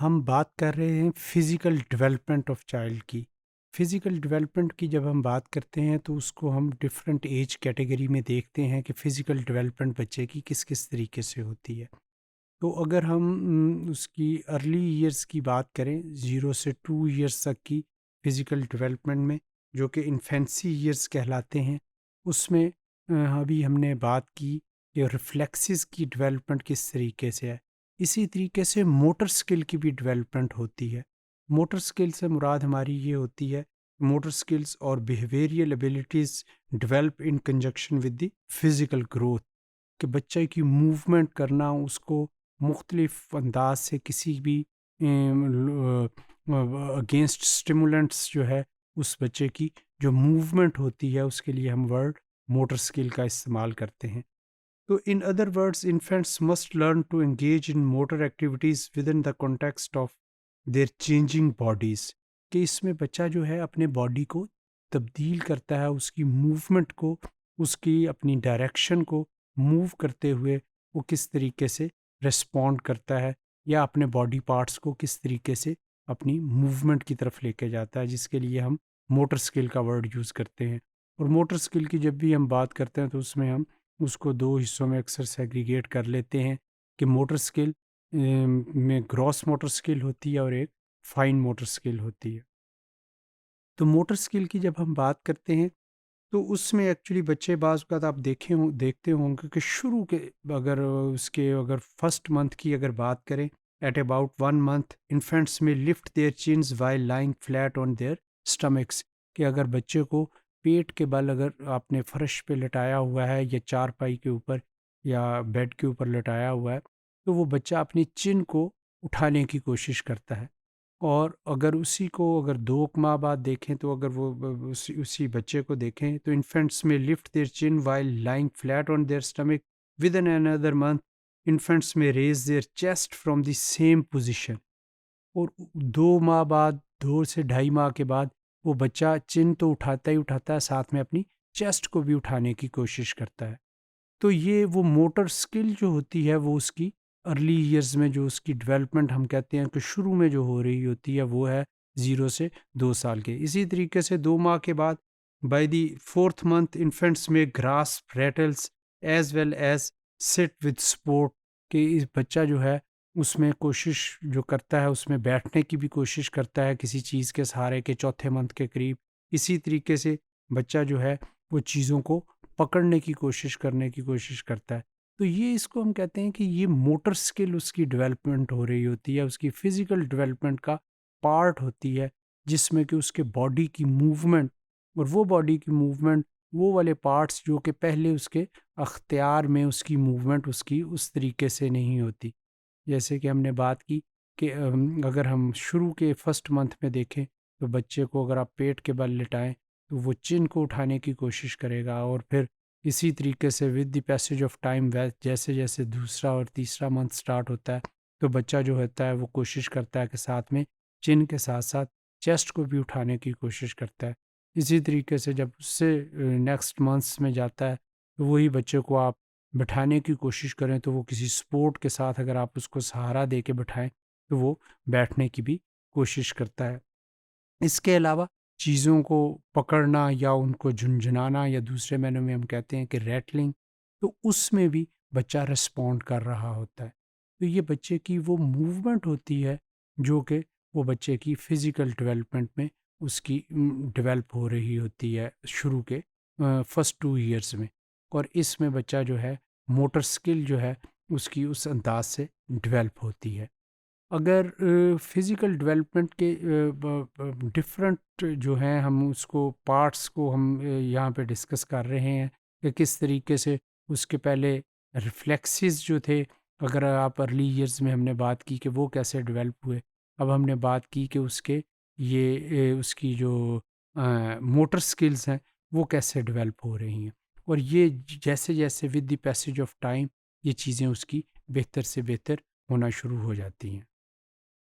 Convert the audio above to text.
हम बात कर रहे हैं फिज़िकल डेवलपमेंट ऑफ चाइल्ड की। फिज़िकल डेवलपमेंट की जब हम बात करते हैं तो उसको हम डिफरेंट एज कैटेगरी में देखते हैं कि फ़िज़िकल डेवलपमेंट बच्चे की किस किस तरीके से होती है। तो अगर हम उसकी अर्ली ईयर्स की बात करें 0 से 2 ईयर्स तक की फ़िज़िकल डेवलपमेंट में, जो कि इन्फेंसी ईयर्स कहलाते हैं, उसमें अभी हमने बात की कि रिफ्लेक्सेस की डेवलपमेंट किस तरीके से है। इसी तरीके से मोटर स्किल की भी डेवलपमेंट होती है। मोटर स्किल से मुराद हमारी ये होती है, मोटर स्किल्स और behavioural abilities develop in conjunction with the physical growth, कि बच्चे की मूवमेंट करना, उसको मुख्तलिफ अंदाज से किसी भी अगेंस्ट स्टिमुलेंट्स जो है, उस बच्चे की जो मूवमेंट होती है उसके लिए हम वर्ड मोटर स्किल का इस्तेमाल करते हैं। तो in other words, infants must learn to engage in motor activities with in the context of their changing bodies, कि इसमें बच्चा जो है अपने बॉडी को तब्दील करता है, उसकी मूवमेंट को, उसकी अपनी डायरेक्शन को मूव करते हुए वो किस तरीके से रिस्पॉन्ड करता है, या अपने बॉडी पार्ट्स को किस तरीके से अपनी मूवमेंट की तरफ लेके जाता है, जिसके लिए हम मोटर स्किल का वर्ड यूज़ करते हैं। और मोटर स्किल की जब भी हम बात करते हैं तो उसमें हम उसको 2 हिस्सों में अक्सर सेग्रीगेट कर लेते हैं, कि मोटर स्किल में ग्रॉस मोटर स्किल होती है और एक फाइन मोटर स्किल होती है। तो मोटर स्किल की जब हम बात करते हैं तो उसमें एक्चुअली बच्चे बाज़ औक़ात आप देखते होंगे कि शुरू के, अगर उसके अगर फर्स्ट मंथ की अगर बात करें, एट अबाउट 1 मंथ इन्फेंट्स में lift their chins while lying flat on their stomachs, कि अगर बच्चे को पेट के बल अगर आपने फर्श पे लटाया हुआ है या चारपाई के ऊपर या बेड के ऊपर लटाया हुआ है, तो वो बच्चा अपनी चिन को उठाने की कोशिश करता है। और अगर उसी को अगर 2 माह बाद देखें, तो अगर वो उसी उसी बच्चे को देखें, तो इन्फेंट्स में lift their chin while lying flat on their stomach, with in another month infants में raise their chest from the same position. और 2 माह बाद, 2 से ढाई माह के बाद, वो बच्चा चिन तो उठाता ही उठाता है, साथ में अपनी चेस्ट को भी उठाने की कोशिश करता है। तो ये वो मोटर स्किल जो होती है वो उसकी अर्ली ईयर्स में जो उसकी डेवलपमेंट हम कहते हैं कि शुरू में जो हो रही होती है, वो है 0 से 2 साल के। इसी तरीके से 2 माह के बाद, by the 4th month infants में grasp rattles as well as sit with support, कि इस बच्चा जो है उसमें कोशिश जो करता है, उसमें बैठने की भी कोशिश करता है किसी चीज़ के सहारे के, चौथे मंथ के करीब। इसी तरीके से बच्चा जो है वो चीज़ों को पकड़ने की कोशिश करने की कोशिश करता है। तो ये इसको हम कहते हैं कि ये मोटर स्किल उसकी डेवलपमेंट हो रही होती है, उसकी फिज़िकल डेवलपमेंट का पार्ट होती है, जिसमें कि उसके बॉडी की मूवमेंट, और वो बॉडी की मूवमेंट, वो वाले पार्ट्स जो कि पहले उसके अख्तियार में उसकी मूवमेंट उसकी उस तरीके से नहीं होती। जैसे कि हमने बात की कि अगर हम शुरू के फर्स्ट मंथ में देखें, तो बच्चे को अगर आप पेट के बल लिटाएँ, तो वो चिन को उठाने की कोशिश करेगा, और फिर इसी तरीके से with the passage of time जैसे जैसे दूसरा और तीसरा मंथ स्टार्ट होता है, तो बच्चा जो होता है वो कोशिश करता है कि साथ में चिन के साथ साथ चेस्ट को भी उठाने की कोशिश करता है। इसी तरीके से जब उससे नेक्स्ट मंथ्स में जाता है, तो वही बच्चे को आप बिठाने की कोशिश करें, तो वो किसी सपोर्ट के साथ अगर आप उसको सहारा दे के बिठाएं, तो वो बैठने की भी कोशिश करता है। इसके अलावा चीज़ों को पकड़ना या उनको झुनझुनाना, या दूसरे मायनों में हम कहते हैं कि रैटलिंग, तो उसमें भी बच्चा रिस्पॉन्ड कर रहा होता है। तो ये बच्चे की वो मूवमेंट होती है जो कि वो बच्चे की फ़िज़िकल डेवलपमेंट में उसकी डेवलप हो रही होती है शुरू के फर्स्ट 2 ईयर्स में। और इसमें बच्चा जो है मोटर स्किल जो है उसकी उस अंदाज से डेवलप होती है। अगर फिज़िकल डेवलपमेंट के डिफरेंट जो हैं, हम उसको पार्ट्स को हम यहाँ पे डिस्कस कर रहे हैं कि किस तरीके से उसके पहले रिफ्लेक्सेस जो थे, अगर आप अर्ली ईयर्स में हमने बात की कि वो कैसे डेवलप हुए। अब हमने बात की कि उसके ये उसकी जो मोटर स्किल्स हैं वो कैसे डेवलप हो रही हैं, और ये जैसे जैसे with the passage of time ये चीज़ें उसकी बेहतर से बेहतर होना शुरू हो जाती हैं।